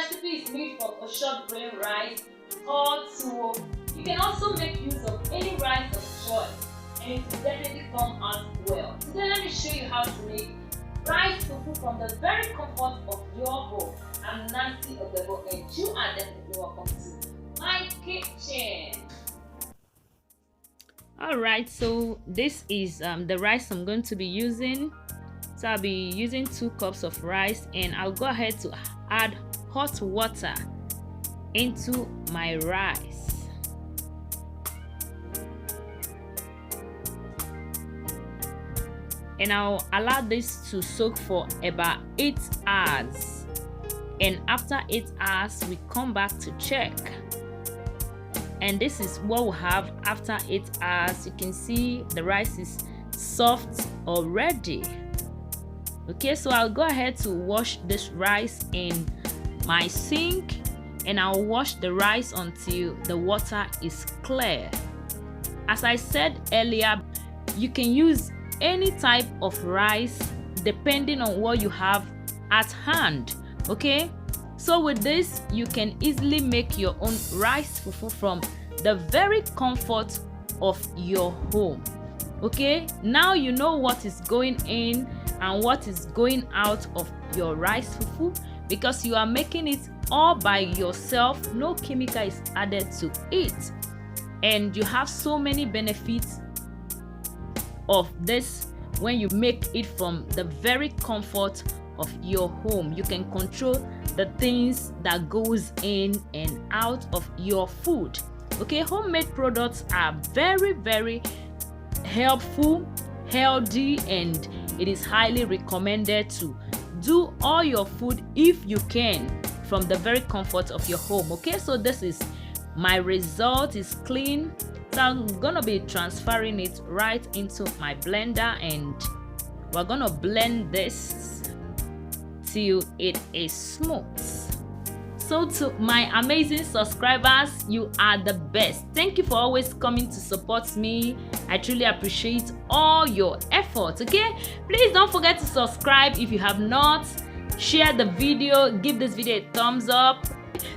recipe is made from a short grain rice called Tuwo. You can also make use of any rice of choice, and it will definitely come out well. Today let me show you how to make rice fufu from the very comfort of your home. I'm Nancy Ogebo, and you are definitely welcome to my kitchen. Alright, so this is the rice I'm going to be using. So I'll be using 2 cups of rice, and I'll go ahead to add hot water into my rice. And I'll allow this to soak for about 8 hours. And after 8 hours, we come back to check. And this is what we have after 8 hours. You can see the rice is soft already. Okay, so I'll go ahead to wash this rice in my sink, and I'll wash the rice until the water is clear. As I said earlier, you can use any type of rice depending on what you have at hand. Okay, so with this you can easily make your own rice fufu from the very comfort of your home. Okay, now you know what is going in and what is going out of your rice fufu, because you are making it all by yourself. No chemical is added to it, and you have so many benefits of this when you make it from the very comfort of your home. You can control the things that goes in and out of your food. Okay, homemade products are very helpful, healthy, and it is highly recommended to do all your food, if you can, from the very comfort of your home. Okay, so this is my result. Is clean, so I'm gonna be transferring it right into my blender, and we're gonna blend this till it is smooth. So to my amazing subscribers, you are the best. Thank you for always coming to support me. I truly appreciate all your efforts. Okay, please don't forget to subscribe if you have not. Share the video, give this video a thumbs up.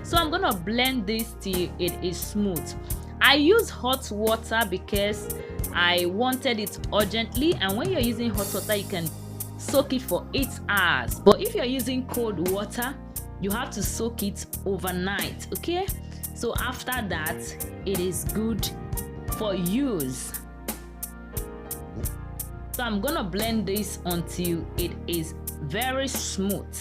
So I'm gonna blend this till it is smooth. I use hot water because I wanted it urgently, and when you're using hot water you can soak it for 8 hours, but if you're using cold water you have to soak it overnight. Okay, so after that it is good for use. So I'm gonna blend this until it is very smooth.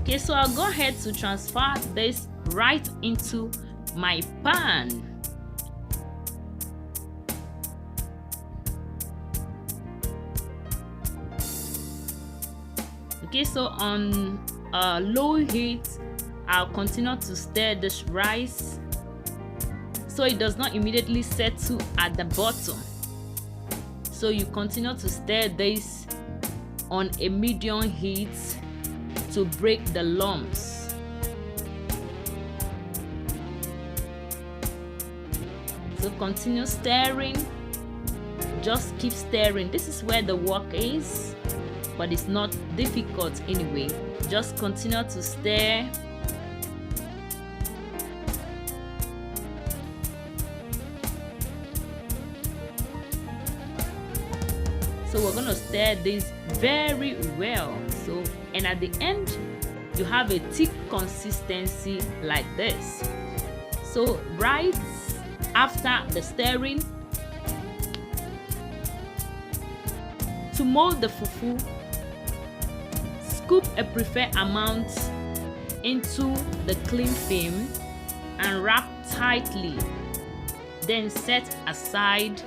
Okay, so I'll go ahead to transfer this right into my pan. Okay, so on low heat I'll continue to stir this rice so it does not immediately settle at the bottom. So you continue to stir this on a medium heat to break the lumps. So continue stirring, just keep stirring. This is where the work is, but it's not difficult anyway. Just continue to stir. So we're gonna stir this very well. So, and at the end you have a thick consistency like this. So right after the stirring, to mold the fufu, scoop a preferred amount into the cling film and wrap tightly, then set aside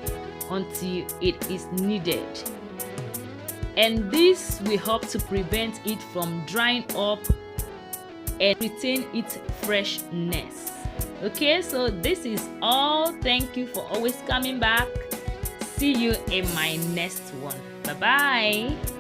until it is needed. And this will help to prevent it from drying up and retain its freshness. Okay, so this is all. Thank you for always coming back. See you in my next one. Bye bye.